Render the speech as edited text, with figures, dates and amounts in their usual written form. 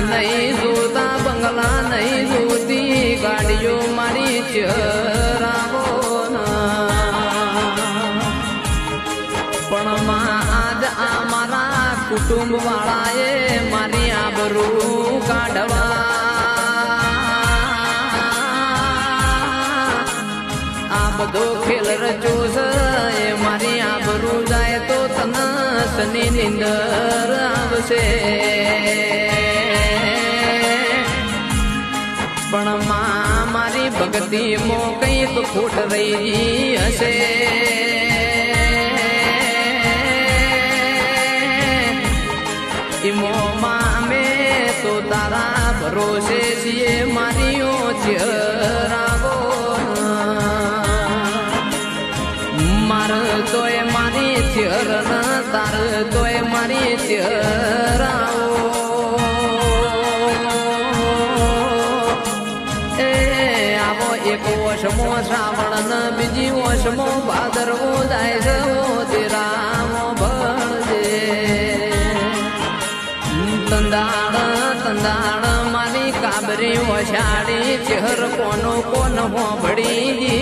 નહીં જોતા બંગલા નહીં જોતી ગાડીઓ મારી ચરાવો પણ આજ આ મારા કુટુંબ વાળાએ મારી આબરૂ કાઢવા આ બધો ખેલ રચ્યો છે એ મારી આબરૂ જાય તો તને શનિ નિંદર આવશે પણ મારી ભક્તિમાં કંઈક ખોટ રહી હશે અમે તો તારા ભરોસે છીએ મારીઓ ચરાવો માર તોય મારી ચરણ તાર તોય મારી ચરાવો એ આવો એક વર્ષમો શ્રાવણ ને બીજી વર્ષમો ભાદરવો જાય છે તેરામો ભળજે તંદાળ મારી કાબરી ઓછાડી ચહેર કોનો કોન હોબડી